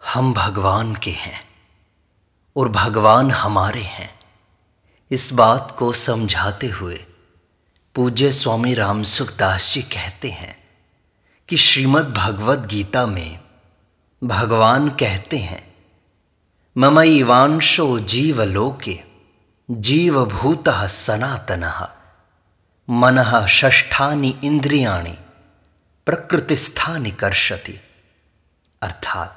हम भगवान के हैं और भगवान हमारे हैं। इस बात को समझाते हुए पूज्य स्वामी रामसुख दास जी कहते हैं कि श्रीमद् भगवद गीता में भगवान कहते हैं, ममैवांशो जीवलोके जीवभूतः सनातनः मनः षष्ठानि इंद्रियाणि प्रकृतिस्थानि कर्षति। अर्थात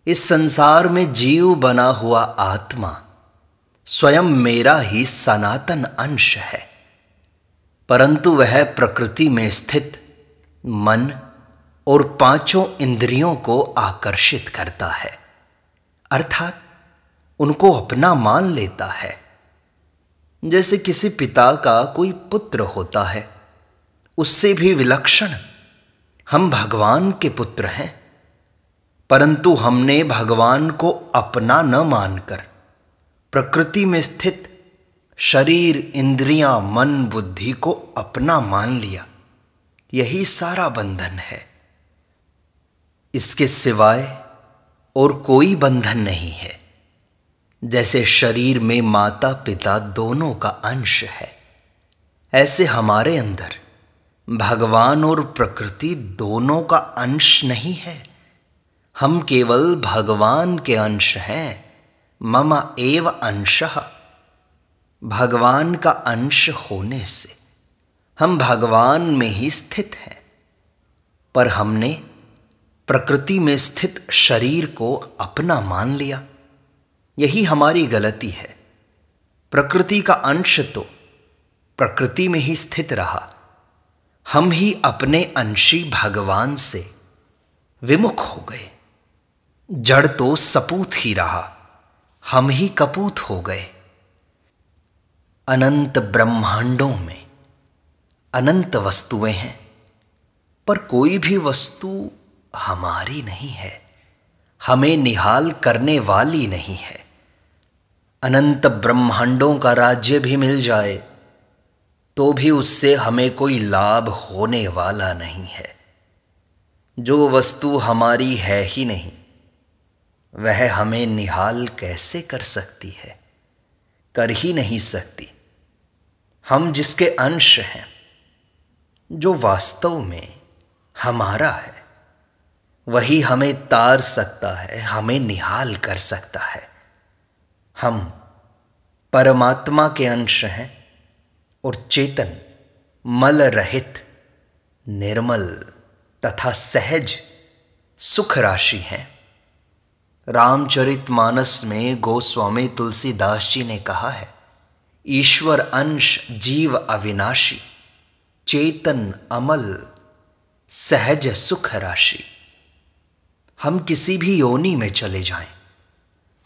इस संसार में जीव बना हुआ आत्मा स्वयं मेरा ही सनातन अंश है, परंतु वह प्रकृति में स्थित मन और पांचों इंद्रियों को आकर्षित करता है, अर्थात उनको अपना मान लेता है। जैसे किसी पिता का कोई पुत्र होता है, उससे भी विलक्षण हम भगवान के पुत्र हैं, परंतु हमने भगवान को अपना न मानकर प्रकृति में स्थित शरीर, इंद्रियां, मन, बुद्धि को अपना मान लिया। यही सारा बंधन है। इसके सिवाय और कोई बंधन नहीं है। जैसे शरीर में माता पिता दोनों का अंश है, ऐसे हमारे अंदर भगवान और प्रकृति दोनों का अंश नहीं है। हम केवल भगवान के अंश हैं। मम एव अंशः। भगवान का अंश होने से हम भगवान में ही स्थित हैं, पर हमने प्रकृति में स्थित शरीर को अपना मान लिया। यही हमारी गलती है। प्रकृति का अंश तो प्रकृति में ही स्थित रहा, हम ही अपने अंशी भगवान से विमुख हो गए। जड़ तो सपूत ही रहा, हम ही कपूत हो गए। अनंत ब्रह्मांडों में अनंत वस्तुएं हैं, पर कोई भी वस्तु हमारी नहीं है, हमें निहाल करने वाली नहीं है। अनंत ब्रह्मांडों का राज्य भी मिल जाए तो भी उससे हमें कोई लाभ होने वाला नहीं है। जो वस्तु हमारी है ही नहीं, वह हमें निहाल कैसे कर सकती है? कर ही नहीं सकती। हम जिसके अंश हैं, जो वास्तव में हमारा है, वही हमें तार सकता है, हमें निहाल कर सकता है। हम परमात्मा के अंश हैं और चेतन, मल रहित, निर्मल तथा सहज सुख राशि हैं। रामचरितमानस में गोस्वामी तुलसीदास जी ने कहा है, ईश्वर अंश जीव अविनाशी, चेतन अमल सहज सुख राशि। हम किसी भी योनि में चले जाएं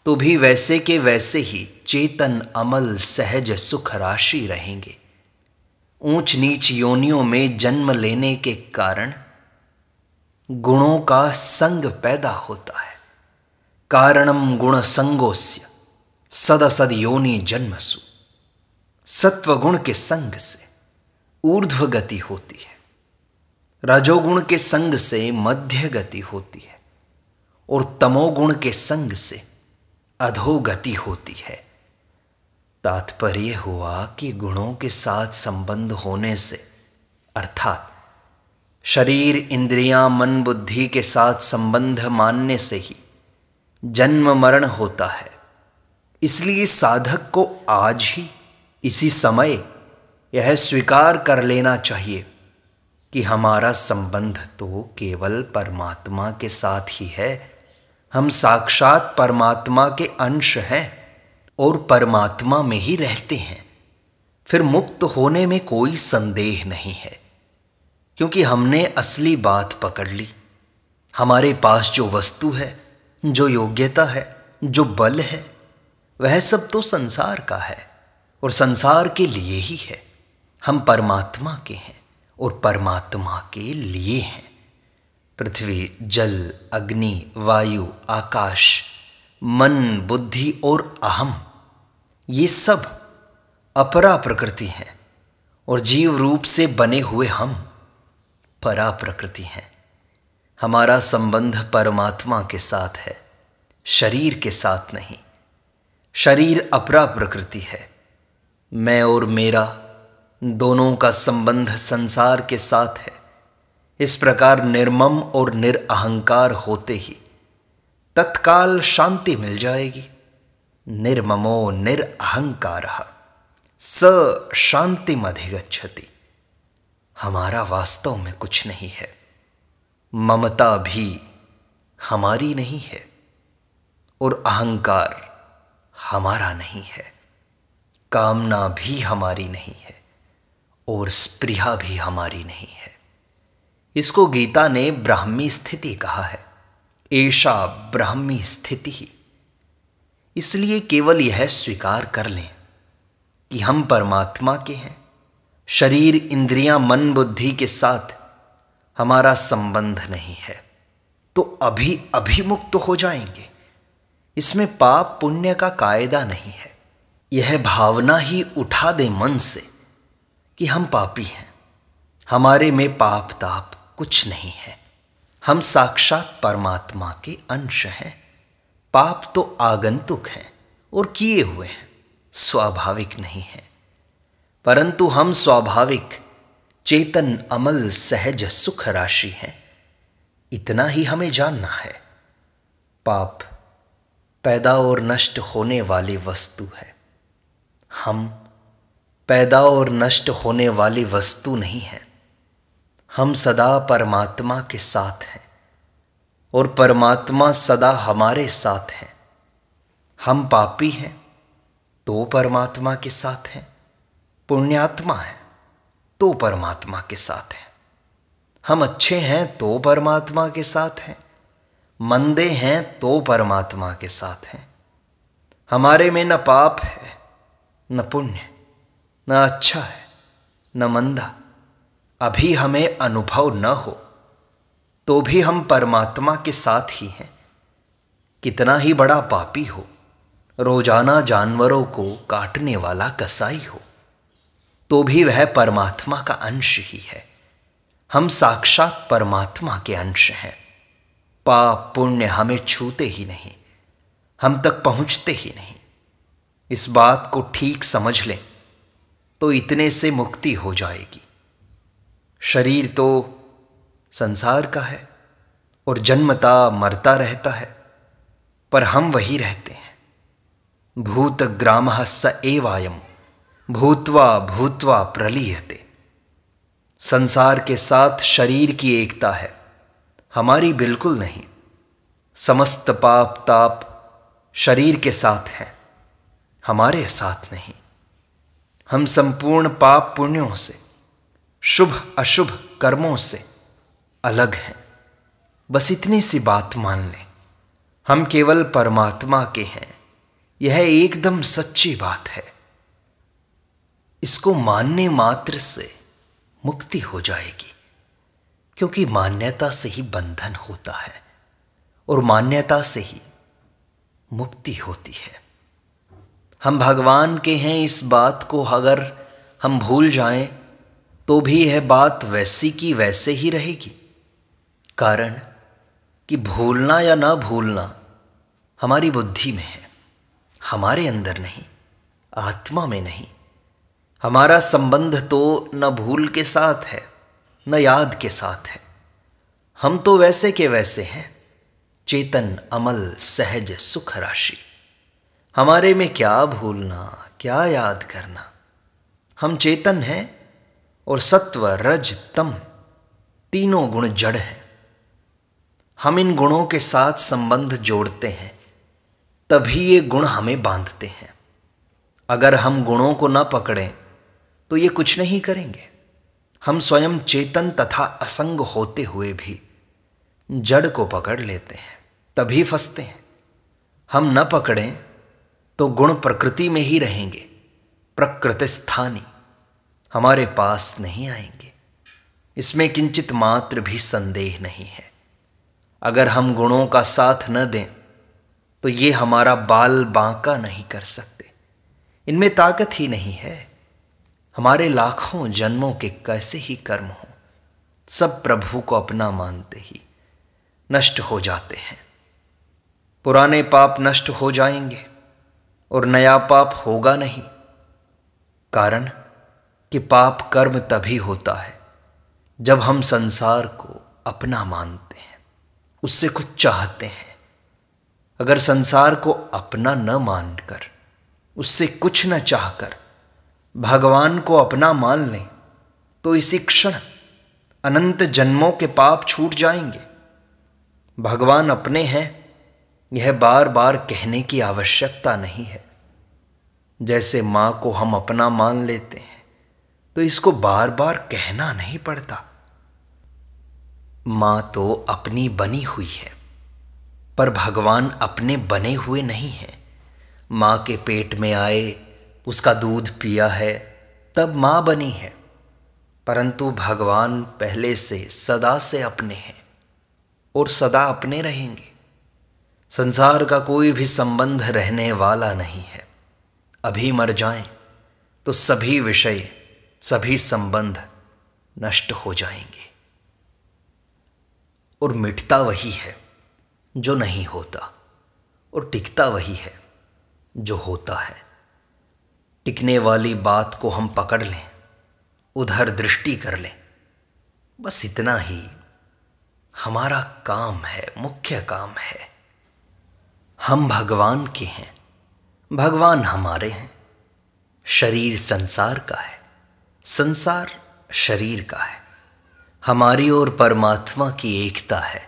तो भी वैसे के वैसे ही चेतन अमल सहज सुख राशि रहेंगे। ऊंच नीच योनियों में जन्म लेने के कारण गुणों का संग पैदा होता है। कारणम गुण संगोस्य सदसद योनि जन्मसु। सत्वगुण के संग से ऊर्ध्व गति होती है, रजोगुण के संग से मध्य गति होती है और तमोगुण के संग से अधोगति होती है। तात्पर्य हुआ कि गुणों के साथ संबंध होने से, अर्थात शरीर, इंद्रियां, मन, बुद्धि के साथ संबंध मानने से ही जन्म मरण होता है। इसलिए साधक को आज ही इसी समय यह स्वीकार कर लेना चाहिए कि हमारा संबंध तो केवल परमात्मा के साथ ही है। हम साक्षात परमात्मा के अंश हैं और परमात्मा में ही रहते हैं। फिर मुक्त होने में कोई संदेह नहीं है, क्योंकि हमने असली बात पकड़ ली। हमारे पास जो वस्तु है, जो योग्यता है, जो बल है, वह सब तो संसार का है और संसार के लिए ही है। हम परमात्मा के हैं और परमात्मा के लिए हैं। पृथ्वी, जल, अग्नि, वायु, आकाश, मन, बुद्धि और अहम, ये सब अपरा प्रकृति हैं और जीव रूप से बने हुए हम परा प्रकृति हैं। हमारा संबंध परमात्मा के साथ है शरीर के साथ नहीं। शरीर अपरा प्रकृति है। मैं और मेरा दोनों का संबंध संसार के साथ है। इस प्रकार निर्मम और निरअहंकार होते ही तत्काल शांति मिल जाएगी। निर्ममो निरअहंकारः स शांतिमधिगच्छति। हमारा वास्तव में कुछ नहीं है। ममता भी हमारी नहीं है और अहंकार हमारा नहीं है। कामना भी हमारी नहीं है और स्पृहा भी हमारी नहीं है। इसको गीता ने ब्राह्मी स्थिति कहा है। एषा ब्राह्मी स्थिति ही। इसलिए केवल यह स्वीकार कर लें कि हम परमात्मा के हैं। शरीर, इंद्रियां, मन, बुद्धि के साथ हमारा संबंध नहीं है तो अभी अभिमुक्त हो जाएंगे। इसमें पाप पुण्य का कायदा नहीं है। यह भावना ही उठा दे मन से कि हम पापी हैं, हमारे में पाप ताप कुछ नहीं है, हम साक्षात परमात्मा के अंश हैं। पाप तो आगंतुक हैं और किए हुए हैं, स्वाभाविक नहीं है। परंतु हम स्वाभाविक चेतन अमल सहज सुख राशि हैं। इतना ही हमें जानना है। पाप पैदा और नष्ट होने वाली वस्तु है। हम पैदा और नष्ट होने वाली वस्तु नहीं हैं। हम सदा परमात्मा के साथ हैं और परमात्मा सदा हमारे साथ हैं। हम पापी हैं तो परमात्मा के साथ हैं, पुण्यात्मा हैं तो परमात्मा के साथ हैं। हम अच्छे हैं तो परमात्मा के साथ हैं, मंदे हैं तो परमात्मा के साथ हैं। हमारे में न पाप है न पुण्य, न अच्छा है न मंदा। अभी हमें अनुभव न हो तो भी हम परमात्मा के साथ ही हैं। कितना ही बड़ा पापी हो, रोजाना जानवरों को काटने वाला कसाई हो, तो भी वह परमात्मा का अंश ही है। हम साक्षात परमात्मा के अंश हैं। पाप पुण्य हमें छूते ही नहीं, हम तक पहुंचते ही नहीं। इस बात को ठीक समझ लें तो इतने से मुक्ति हो जाएगी। शरीर तो संसार का है और जन्मता मरता रहता है, पर हम वही रहते हैं। भूतग्रामः स एवायम् भूत्वा भूत्वा प्रलीयते। संसार के साथ शरीर की एकता है, हमारी बिल्कुल नहीं। समस्त पाप ताप शरीर के साथ है, हमारे साथ नहीं। हम संपूर्ण पाप पुण्यों से, शुभ अशुभ कर्मों से अलग हैं। बस इतनी सी बात मान लें, हम केवल परमात्मा के हैं। यह एकदम सच्ची बात है। इसको मानने मात्र से मुक्ति हो जाएगी, क्योंकि मान्यता से ही बंधन होता है और मान्यता से ही मुक्ति होती है। हम भगवान के हैं, इस बात को अगर हम भूल जाएं तो भी यह बात वैसी की वैसे ही रहेगी। कारण कि भूलना या ना भूलना हमारी बुद्धि में है, हमारे अंदर नहीं, आत्मा में नहीं। हमारा संबंध तो न भूल के साथ है न याद के साथ है। हम तो वैसे के वैसे हैं, चेतन अमल सहज सुख राशि। हमारे में क्या भूलना क्या याद करना। हम चेतन हैं और सत्व रज तम तीनों गुण जड़ हैं। हम इन गुणों के साथ संबंध जोड़ते हैं, तभी ये गुण हमें बांधते हैं। अगर हम गुणों को न पकड़ें तो ये कुछ नहीं करेंगे। हम स्वयं चेतन तथा असंग होते हुए भी जड़ को पकड़ लेते हैं, तभी फंसते हैं। हम न पकड़ें तो गुण प्रकृति में ही रहेंगे, प्रकृति स्थानी, हमारे पास नहीं आएंगे। इसमें किंचित मात्र भी संदेह नहीं है। अगर हम गुणों का साथ न दें तो ये हमारा बाल बांका नहीं कर सकते। इनमें ताकत ही नहीं है। हमारे लाखों जन्मों के कैसे ही कर्म हों, सब प्रभु को अपना मानते ही नष्ट हो जाते हैं। पुराने पाप नष्ट हो जाएंगे और नया पाप होगा नहीं। कारण कि पाप कर्म तभी होता है जब हम संसार को अपना मानते हैं, उससे कुछ चाहते हैं। अगर संसार को अपना न मानकर, उससे कुछ न चाहकर भगवान को अपना मान लें तो इसी क्षण अनंत जन्मों के पाप छूट जाएंगे। भगवान अपने हैं, यह बार बार कहने की आवश्यकता नहीं है। जैसे माँ को हम अपना मान लेते हैं तो इसको बार बार कहना नहीं पड़ता। माँ तो अपनी बनी हुई है, पर भगवान अपने बने हुए नहीं हैं। माँ के पेट में आए, उसका दूध पिया है, तब माँ बनी है, परंतु भगवान पहले से सदा से अपने हैं और सदा अपने रहेंगे। संसार का कोई भी संबंध रहने वाला नहीं है। अभी मर जाएं तो सभी विषय, सभी संबंध नष्ट हो जाएंगे और मिटता वही है जो नहीं होता और टिकता वही है जो होता है। टिकने वाली बात को हम पकड़ लें, उधर दृष्टि कर लें, बस इतना ही हमारा काम है, मुख्य काम है। हम भगवान के हैं, भगवान हमारे हैं। शरीर संसार का है, संसार शरीर का है। हमारी और परमात्मा की एकता है,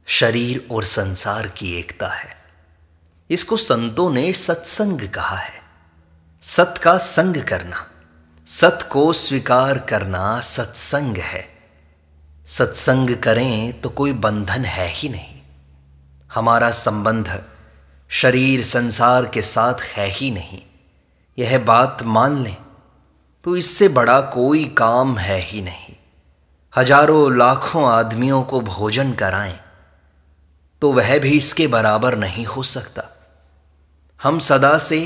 शरीर और संसार की एकता है। इसको संतों ने सत्संग कहा है। सत का संग करना, सत को स्वीकार करना सत्संग है। सत्संग करें तो कोई बंधन है ही नहीं। हमारा संबंध शरीर संसार के साथ है ही नहीं। यह बात मान लें तो इससे बड़ा कोई काम है ही नहीं। हजारों लाखों आदमियों को भोजन कराएं तो वह भी इसके बराबर नहीं हो सकता। हम सदा से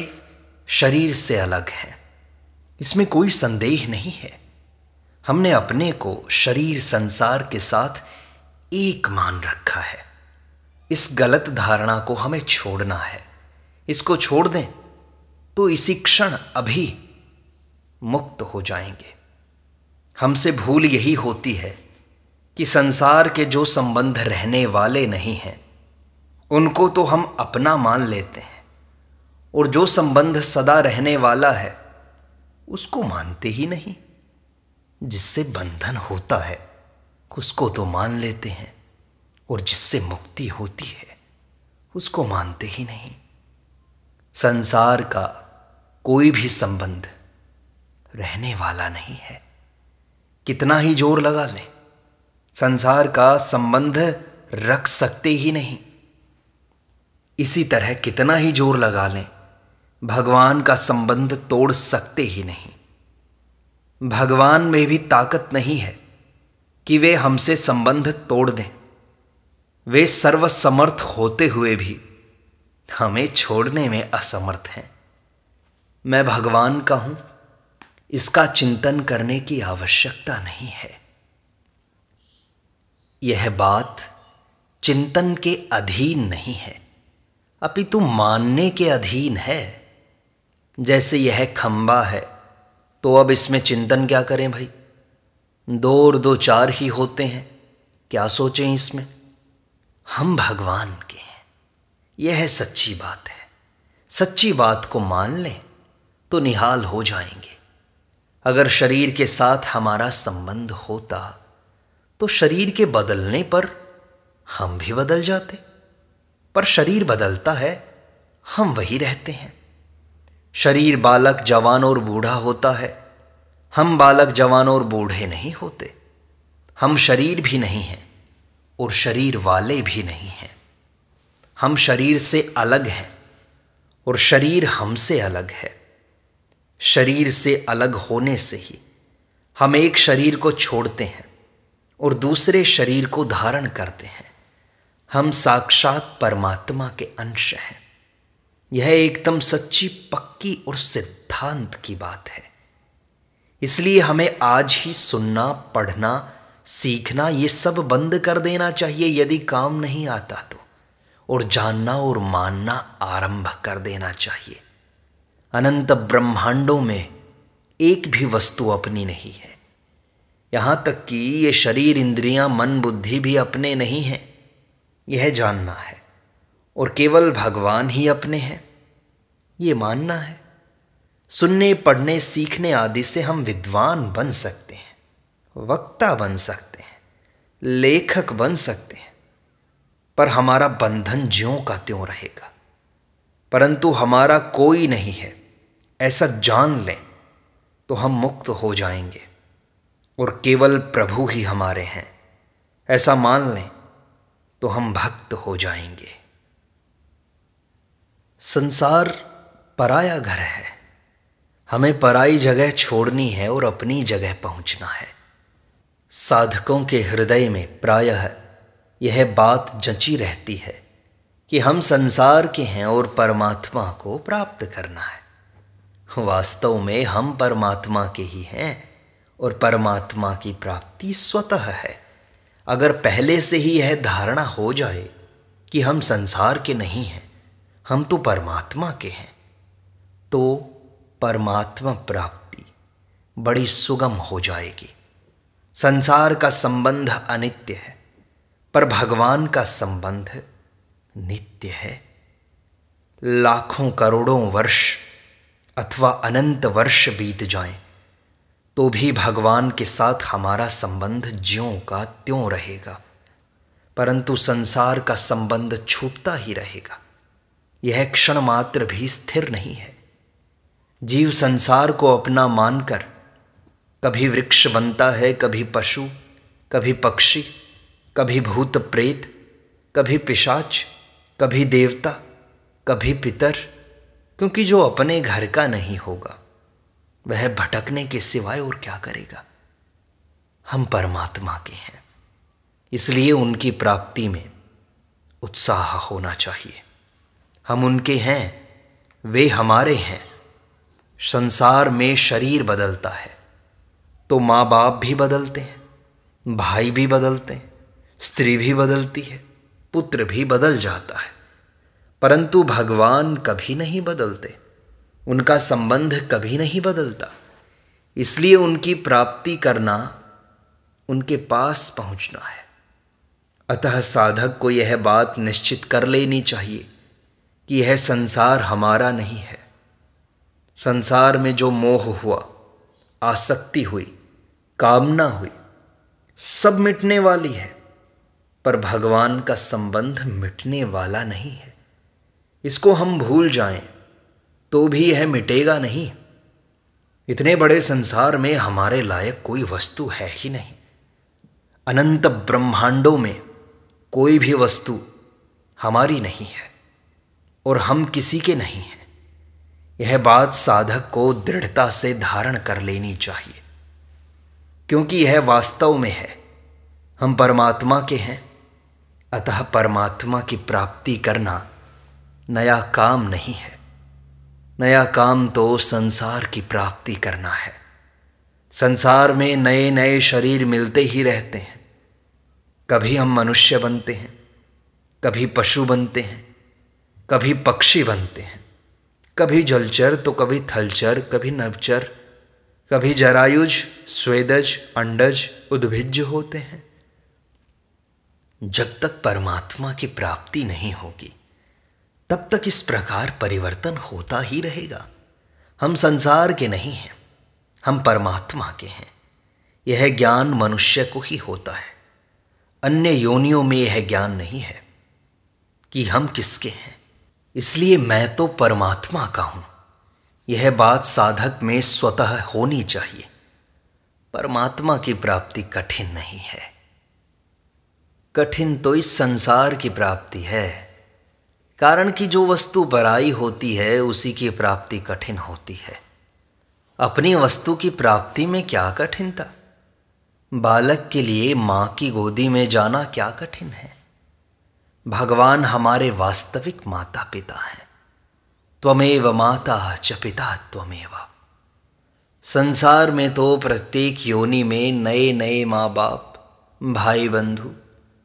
शरीर से अलग हैं, इसमें कोई संदेह नहीं है। हमने अपने को शरीर संसार के साथ एक मान रखा है। इस गलत धारणा को हमें छोड़ना है। इसको छोड़ दें तो इसी क्षण अभी मुक्त हो जाएंगे। हमसे भूल यही होती है कि संसार के जो संबंध रहने वाले नहीं हैं उनको तो हम अपना मान लेते हैं, और जो संबंध सदा रहने वाला है उसको मानते ही नहीं। जिससे बंधन होता है उसको तो मान लेते हैं, और जिससे मुक्ति होती है उसको मानते ही नहीं। संसार का कोई भी संबंध रहने वाला नहीं है। कितना ही जोर लगा लें, संसार का संबंध रख सकते ही नहीं। इसी तरह कितना ही जोर लगा लें, भगवान का संबंध तोड़ सकते ही नहीं। भगवान में भी ताकत नहीं है कि वे हमसे संबंध तोड़ दें। वे सर्वसमर्थ होते हुए भी हमें छोड़ने में असमर्थ हैं। मैं भगवान का हूं, इसका चिंतन करने की आवश्यकता नहीं है। यह बात चिंतन के अधीन नहीं है, अपितु मानने के अधीन है। जैसे यह खंबा है तो अब इसमें चिंतन क्या करें भाई? दो और दो चार ही होते हैं, क्या सोचें इसमें? हम भगवान के हैं, यह सच्ची बात है। सच्ची बात को मान लें तो निहाल हो जाएंगे। अगर शरीर के साथ हमारा संबंध होता तो शरीर के बदलने पर हम भी बदल जाते, पर शरीर बदलता है, हम वही रहते हैं। शरीर बालक, जवान और बूढ़ा होता है, हम बालक, जवान और बूढ़े नहीं होते। हम शरीर भी नहीं हैं और शरीर वाले भी नहीं हैं। हम शरीर से अलग हैं और शरीर हमसे अलग है। शरीर से अलग होने से ही हम एक शरीर को छोड़ते हैं और दूसरे शरीर को धारण करते हैं। हम साक्षात परमात्मा के अंश हैं। यह एकदम सच्ची, पक्की और सिद्धांत की बात है। इसलिए हमें आज ही सुनना, पढ़ना, सीखना ये सब बंद कर देना चाहिए यदि काम नहीं आता तो, और जानना और मानना आरंभ कर देना चाहिए। अनंत ब्रह्मांडों में एक भी वस्तु अपनी नहीं है। यहाँ तक कि ये शरीर, इंद्रियां, मन, बुद्धि भी अपने नहीं हैं, यह जानना है। और केवल भगवान ही अपने हैं, ये मानना है। सुनने, पढ़ने, सीखने आदि से हम विद्वान बन सकते हैं, वक्ता बन सकते हैं, लेखक बन सकते हैं, पर हमारा बंधन ज्यों का त्यों रहेगा। परंतु हमारा कोई नहीं है ऐसा जान लें तो हम मुक्त हो जाएंगे और केवल प्रभु ही हमारे हैं ऐसा मान लें तो हम भक्त हो जाएंगे। संसार पराया घर है, हमें पराई जगह छोड़नी है और अपनी जगह पहुंचना है। साधकों के हृदय में प्रायः यह बात जंची रहती है कि हम संसार के हैं और परमात्मा को प्राप्त करना है। वास्तव में हम परमात्मा के ही हैं और परमात्मा की प्राप्ति स्वतः है। अगर पहले से ही यह धारणा हो जाए कि हम संसार के नहीं हैं, हम तो परमात्मा के हैं, तो परमात्मा प्राप्ति बड़ी सुगम हो जाएगी। संसार का संबंध अनित्य है, पर भगवान का संबंध नित्य है। लाखों करोड़ों वर्ष अथवा अनंत वर्ष बीत जाएं तो भी भगवान के साथ हमारा संबंध ज्यों का त्यों रहेगा, परंतु संसार का संबंध छूटता ही रहेगा। यह क्षण मात्र भी स्थिर नहीं है। जीव संसार को अपना मानकर कभी वृक्ष बनता है, कभी पशु, कभी पक्षी, कभी भूत प्रेत, कभी पिशाच, कभी देवता, कभी पितर, क्योंकि जो अपने घर का नहीं होगा वह भटकने के सिवाय और क्या करेगा। हम परमात्मा के हैं, इसलिए उनकी प्राप्ति में उत्साह होना चाहिए। हम उनके हैं, वे हमारे हैं। संसार में शरीर बदलता है तो माँ बाप भी बदलते हैं, भाई भी बदलते हैं, स्त्री भी बदलती है, पुत्र भी बदल जाता है, परंतु भगवान कभी नहीं बदलते, उनका संबंध कभी नहीं बदलता। इसलिए उनकी प्राप्ति करना, उनके पास पहुंचना है। अतः साधक को यह बात निश्चित कर लेनी चाहिए कि यह संसार हमारा नहीं है। संसार में जो मोह हुआ, आसक्ति हुई, कामना हुई, सब मिटने वाली है, पर भगवान का संबंध मिटने वाला नहीं है। इसको हम भूल जाएं तो भी यह मिटेगा नहीं। इतने बड़े संसार में हमारे लायक कोई वस्तु है ही नहीं। अनंत ब्रह्मांडों में कोई भी वस्तु हमारी नहीं है और हम किसी के नहीं हैं। यह बात साधक को दृढ़ता से धारण कर लेनी चाहिए, क्योंकि यह वास्तव में है। हम परमात्मा के हैं, अतः परमात्मा की प्राप्ति करना नया काम नहीं है। नया काम तो संसार की प्राप्ति करना है। संसार में नए नए शरीर मिलते ही रहते हैं। कभी हम मनुष्य बनते हैं, कभी पशु बनते हैं, कभी पक्षी बनते हैं, कभी जलचर तो कभी थलचर, कभी नभचर, कभी जरायुज, स्वेदज, अंडज, उद्भिज्ज होते हैं। जब तक परमात्मा की प्राप्ति नहीं होगी तब तक इस प्रकार परिवर्तन होता ही रहेगा। हम संसार के नहीं हैं, हम परमात्मा के हैं। यह ज्ञान मनुष्य को ही होता है। अन्य योनियों में यह ज्ञान नहीं है कि हम किसके हैं। इसलिए मैं तो परमात्मा का हूं, यह बात साधक में स्वतः होनी चाहिए। परमात्मा की प्राप्ति कठिन नहीं है। कठिन तो इस संसार की प्राप्ति है, कारण कि जो वस्तु पराई होती है उसी की प्राप्ति कठिन होती है। अपनी वस्तु की प्राप्ति में क्या कठिनता। बालक के लिए माँ की गोदी में जाना क्या कठिन है। भगवान हमारे वास्तविक माता पिता हैं। त्वमेव माता च पिता त्वमेव। संसार में तो प्रत्येक योनि में नए नए माँ बाप, भाई बंधु,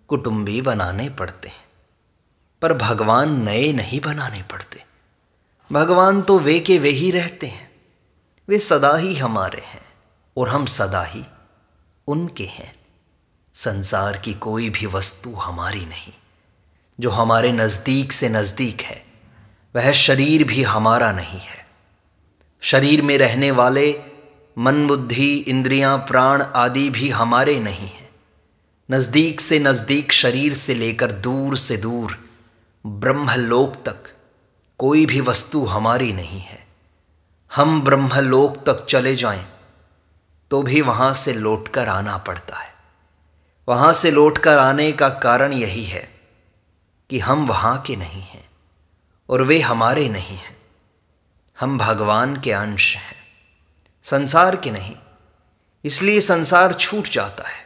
कुटुंबी बनाने पड़ते हैं, पर भगवान नए नहीं बनाने पड़ते। भगवान तो वे के वे ही रहते हैं। वे सदा ही हमारे हैं और हम सदा ही उनके हैं। संसार की कोई भी वस्तु हमारी नहीं। जो हमारे नज़दीक से नज़दीक है वह शरीर भी हमारा नहीं है। शरीर में रहने वाले मन, बुद्धि, इंद्रियां, प्राण आदि भी हमारे नहीं हैं। नज़दीक से नज़दीक शरीर से लेकर दूर से दूर ब्रह्मलोक तक कोई भी वस्तु हमारी नहीं है। हम ब्रह्मलोक तक चले जाएं तो भी वहाँ से लौटकर आना पड़ता है। वहाँ से लौटकर आने का कारण यही है कि हम वहाँ के नहीं हैं और वे हमारे नहीं हैं। हम भगवान के अंश हैं, संसार के नहीं। इसलिए संसार छूट जाता है।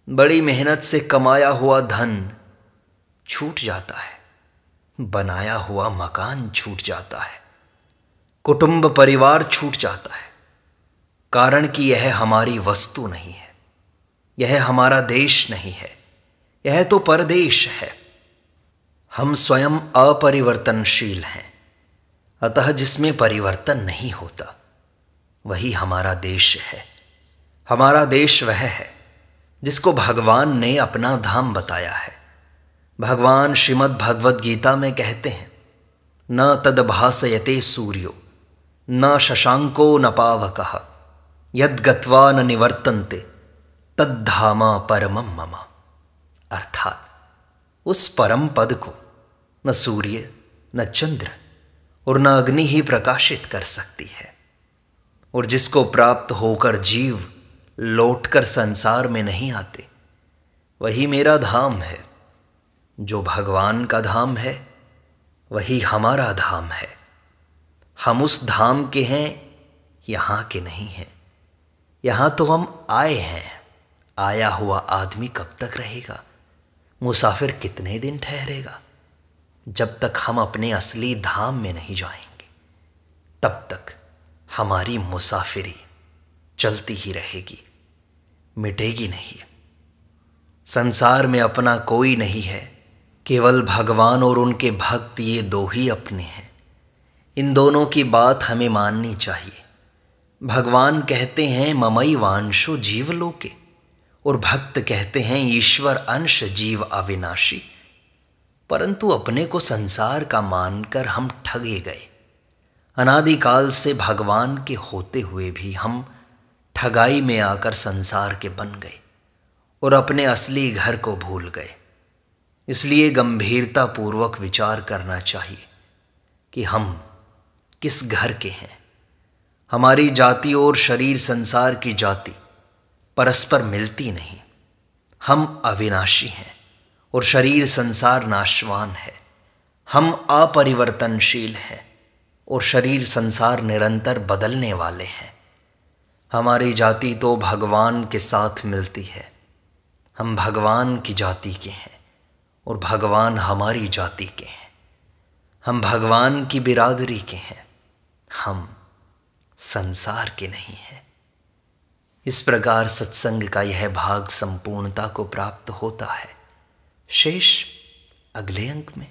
बड़ी मेहनत से कमाया हुआ धन छूट जाता है। बनाया हुआ मकान छूट जाता है। कुटुंब परिवार छूट जाता है। कारण कि यह हमारी वस्तु नहीं है, यह हमारा देश नहीं है, यह तो परदेश है। हम स्वयं अपरिवर्तनशील हैं। अतः जिसमें परिवर्तन नहीं होता वही हमारा देश है। हमारा देश वह है जिसको भगवान ने अपना धाम बताया है। भगवान श्रीमद् भगवद गीता में कहते हैं, न तद्भासयते सूर्यो न शशांको न पावकः यद्गत्वा न निवर्तन्ते तद्धामा परमं मम। अर्थात उस परम पद को न सूर्य, न चंद्र और न अग्नि ही प्रकाशित कर सकती है। और जिसको प्राप्त होकर जीव लौटकर संसार में नहीं आते वही मेरा धाम है। जो भगवान का धाम है वही हमारा धाम है। हम उस धाम के हैं, यहाँ के नहीं हैं। यहाँ तो हम आए हैं। आया हुआ आदमी कब तक रहेगा? मुसाफिर कितने दिन ठहरेगा? जब तक हम अपने असली धाम में नहीं जाएंगे तब तक हमारी मुसाफिरी चलती ही रहेगी, मिटेगी नहीं। संसार में अपना कोई नहीं है, केवल भगवान और उनके भक्त, ये दो ही अपने हैं। इन दोनों की बात हमें माननी चाहिए। भगवान कहते हैं ममई वांशो जीवलोके और भक्त कहते हैं ईश्वर अंश जीव अविनाशी। परंतु अपने को संसार का मानकर हम ठगे गए। अनादिकाल से भगवान के होते हुए भी हम ठगाई में आकर संसार के बन गए और अपने असली घर को भूल गए। इसलिए गंभीरता पूर्वक विचार करना चाहिए कि हम किस घर के हैं। हमारी जाति और शरीर संसार की जाति परस्पर मिलती नहीं। हम अविनाशी हैं और शरीर संसार नाशवान है। हम अपरिवर्तनशील हैं और शरीर संसार निरंतर बदलने वाले हैं। हमारी जाति तो भगवान के साथ मिलती है। हम भगवान की जाति के हैं और भगवान हमारी जाति के हैं। हम भगवान की बिरादरी के हैं, हम संसार के नहीं हैं। इस प्रकार सत्संग का यह भाग संपूर्णता को प्राप्त होता है। शेष अगले अंक में।